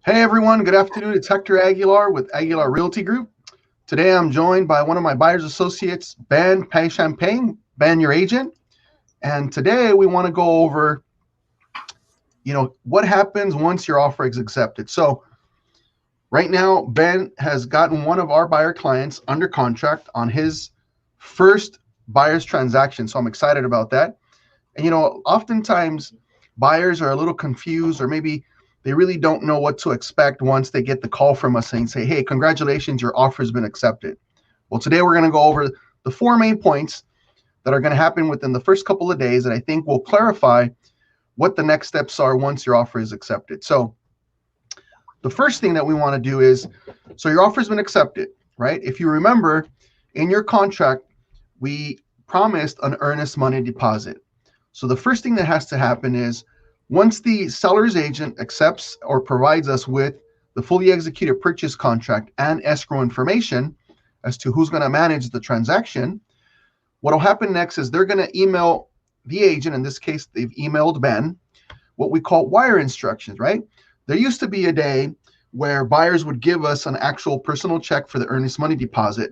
Hey everyone, good afternoon. It's Hector Aguilar with Aguilar Realty Group. Today I'm joined by one of my buyer's associates, Ben Champagne. Ben, your agent. And today we want to go over, what happens once your offer is accepted. So right now, Ben has gotten one of our buyer clients under contract on his first buyer's transaction. So I'm excited about that. And oftentimes buyers are a little confused, or maybe they really don't know what to expect once they get the call from us saying, hey, congratulations, your offer has been accepted. Well, today we're going to go over the 4 main points that are going to happen within the first couple of days, and I think will clarify what the next steps are once your offer is accepted. So the first thing that we want to do is, so your offer has been accepted, right? If you remember, in your contract, we promised an earnest money deposit. So the first thing that has to happen is, once the seller's agent accepts or provides us with the fully executed purchase contract and escrow information as to who's going to manage the transaction, what will happen next is they're going to email the agent. In this case, they've emailed Ben what we call wire instructions, right? There used to be a day where buyers would give us an actual personal check for the earnest money deposit,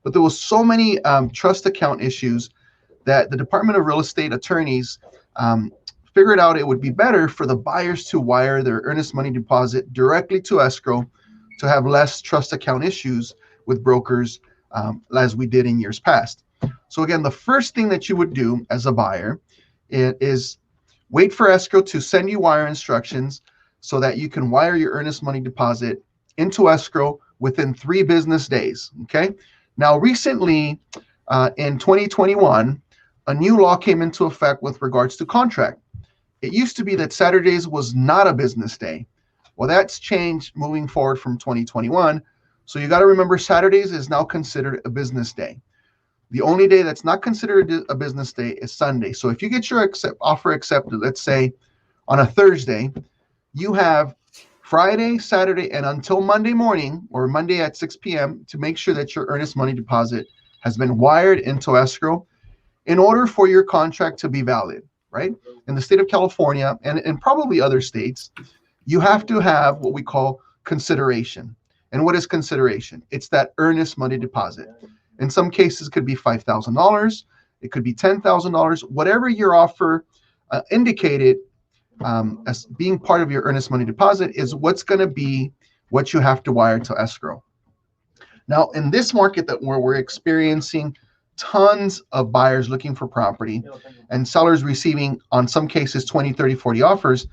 but there was so many trust account issues that the Department of Real Estate attorneys figured out it would be better for the buyers to wire their earnest money deposit directly to escrow to have less trust account issues with brokers as we did in years past. So again, the first thing that you would do as a buyer is wait for escrow to send you wire instructions so that you can wire your earnest money deposit into escrow within 3 business days, okay? Now, recently in 2021, a new law came into effect with regards to contract. It used to be that Saturdays was not a business day. Well, that's changed moving forward from 2021. So you got to remember, Saturdays is now considered a business day. The only day that's not considered a business day is Sunday. So if you get your offer accepted, let's say on a Thursday, you have Friday, Saturday, and until Monday morning or Monday at 6 p.m. to make sure that your earnest money deposit has been wired into escrow in order for your contract to be valid, right? In the state of California and probably other states, you have to have what we call consideration. And what is consideration? It's that earnest money deposit. In some cases, it could be $5,000. It could be $10,000. Whatever your offer indicated as being part of your earnest money deposit is what's going to be what you have to wire to escrow. Now, in this market where we're experiencing tons of buyers looking for property and sellers receiving, on some cases, 20, 30, 40 offers,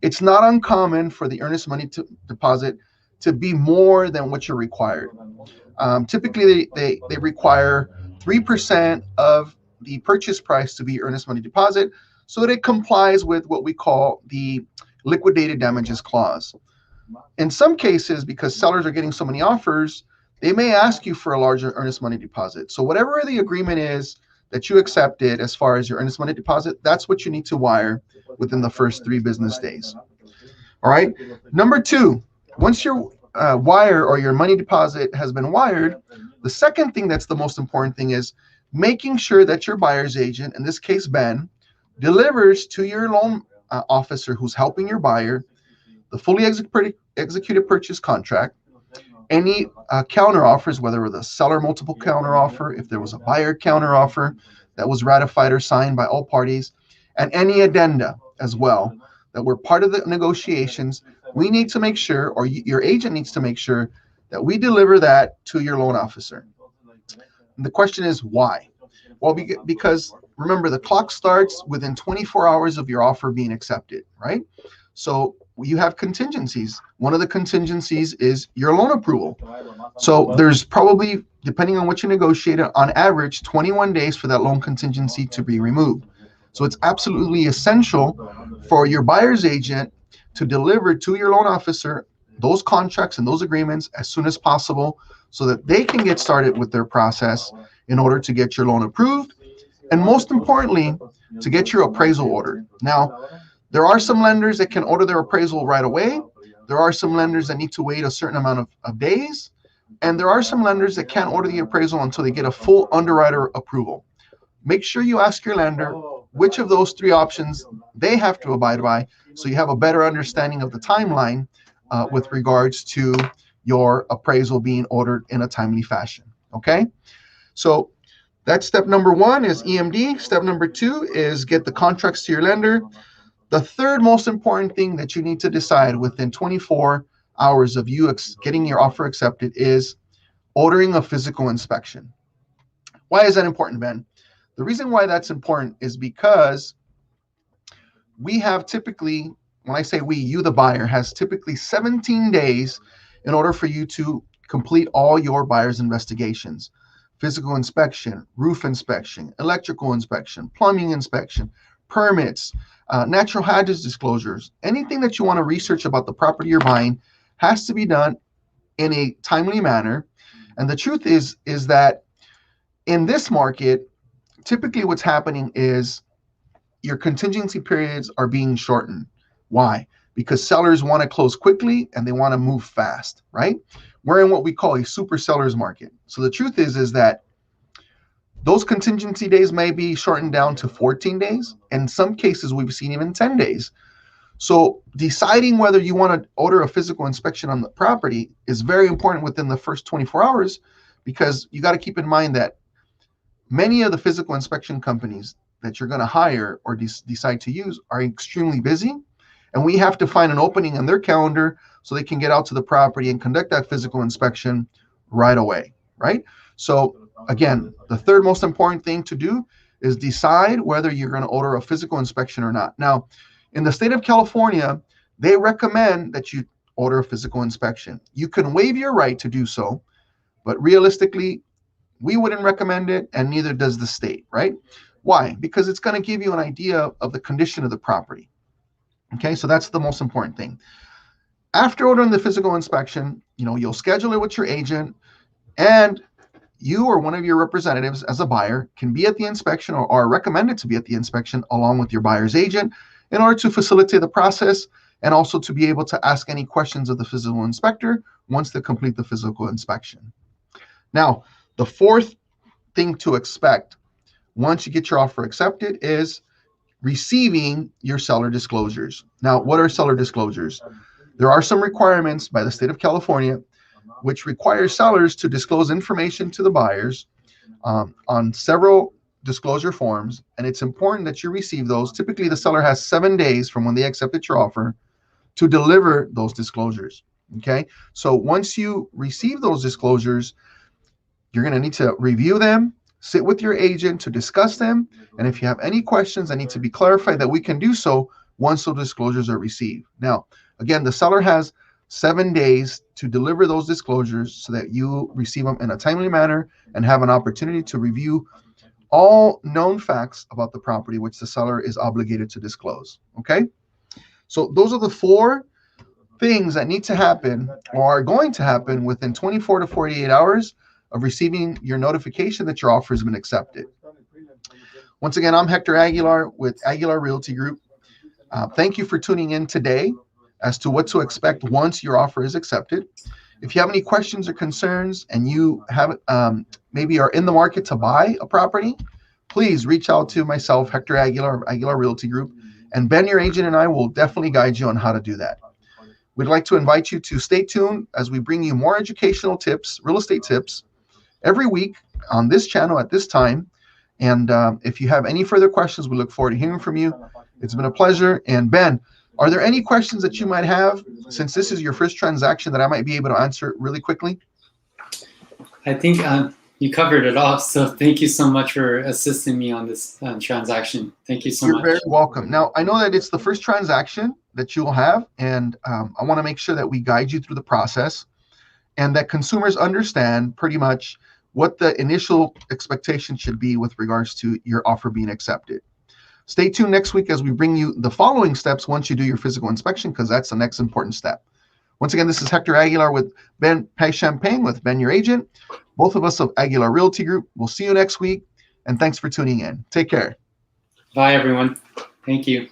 it's not uncommon for the earnest money deposit to be more than what you're required. Typically, they require 3% of the purchase price to be earnest money deposit so that it complies with what we call the liquidated damages clause. In some cases, because sellers are getting so many offers, they may ask you for a larger earnest money deposit. So whatever the agreement is that you accepted as far as your earnest money deposit, that's what you need to wire within the first 3 business days. All right. Number 2, once your wire or your money deposit has been wired, the second thing that's the most important thing is making sure that your buyer's agent, in this case Ben, delivers to your loan officer who's helping your buyer the fully executed purchase contract, any counter offers, whether it was a seller multiple counter offer, if there was a buyer counter offer that was ratified or signed by all parties, and any addenda as well that were part of the negotiations. We need to make sure, or your agent needs to make sure, that we deliver that to your loan officer. And the question is why? Well, because remember, the clock starts within 24 hours of your offer being accepted, right? So you have contingencies. One of the contingencies is your loan approval. So there's probably, depending on what you negotiated, on average 21 days for that loan contingency to be removed. So it's absolutely essential for your buyer's agent to deliver to your loan officer those contracts and those agreements as soon as possible so that they can get started with their process in order to get your loan approved, and most importantly, to get your appraisal ordered. Now, there are some lenders that can order their appraisal right away. There are some lenders that need to wait a certain amount of days. And there are some lenders that can't order the appraisal until they get a full underwriter approval. Make sure you ask your lender which of those 3 options they have to abide by so you have a better understanding of the timeline with regards to your appraisal being ordered in a timely fashion. Okay, so that's step number one is EMD. Step number two is get the contracts to your lender. The third most important thing that you need to decide within 24 hours of you getting your offer accepted is ordering a physical inspection. Why is that important, Ben? The reason why that's important is because we have typically, when I say we, you the buyer, has typically 17 days in order for you to complete all your buyer's investigations. Physical inspection, roof inspection, electrical inspection, plumbing inspection, permits, natural hazards disclosures. Anything that you want to research about the property you're buying has to be done in a timely manner. And the truth is that in this market, typically what's happening is your contingency periods are being shortened. Why? Because sellers want to close quickly and they want to move fast, right? We're in what we call a super seller's market. So the truth is that those contingency days may be shortened down to 14 days. In some cases, we've seen even 10 days. So deciding whether you want to order a physical inspection on the property is very important within the first 24 hours, because you got to keep in mind that many of the physical inspection companies that you're going to hire or decide to use are extremely busy. And we have to find an opening in their calendar so they can get out to the property and conduct that physical inspection right away, right? So again, the third most important thing to do is decide whether you're going to order a physical inspection or not. Now, in the state of California, they recommend that you order a physical inspection. You can waive your right to do so, but realistically, we wouldn't recommend it, and neither does the state, right? Why? Because it's going to give you an idea of the condition of the property. Okay, so that's the most important thing. After ordering the physical inspection, you'll schedule it with your agent, and you or one of your representatives as a buyer can be at the inspection or are recommended to be at the inspection along with your buyer's agent in order to facilitate the process and also to be able to ask any questions of the physical inspector once they complete the physical inspection. Now, the fourth thing to expect once you get your offer accepted is receiving your seller disclosures. Now, what are seller disclosures? There are some requirements by the state of California which requires sellers to disclose information to the buyers on several disclosure forms, and it's important that you receive those. Typically, the seller has 7 days from when they accepted your offer to deliver those disclosures, okay? So once you receive those disclosures, you're going to need to review them, sit with your agent to discuss them, and if you have any questions that need to be clarified, that we can do so once those disclosures are received. Now, again, the seller has 7 days to deliver those disclosures so that you receive them in a timely manner and have an opportunity to review all known facts about the property which the seller is obligated to disclose. Okay, so those are the 4 things that need to happen or are going to happen within 24 to 48 hours of receiving your notification that your offer has been accepted. Once again, I'm Hector Aguilar with Aguilar Realty Group. Thank you for tuning in today as to what to expect once your offer is accepted. If you have any questions or concerns and you have maybe are in the market to buy a property, please reach out to myself, Hector Aguilar of Aguilar Realty Group, and Ben, your agent, and I will definitely guide you on how to do that. We'd like to invite you to stay tuned as we bring you more educational tips, real estate tips, every week on this channel at this time. And if you have any further questions, we look forward to hearing from you. It's been a pleasure. And Ben, are there any questions that you might have, since this is your first transaction, that I might be able to answer really quickly? I think you covered it all. So thank you so much for assisting me on this transaction. Thank you so much. You're very welcome. Now, I know that it's the first transaction that you'll have, and I want to make sure that we guide you through the process and that consumers understand pretty much what the initial expectation should be with regards to your offer being accepted. Stay tuned next week as we bring you the following steps once you do your physical inspection, because that's the next important step. Once again, this is Hector Aguilar with Ben Champagne with Ben, your agent. Both of us of Aguilar Realty Group. We'll see you next week, and thanks for tuning in. Take care. Bye, everyone. Thank you.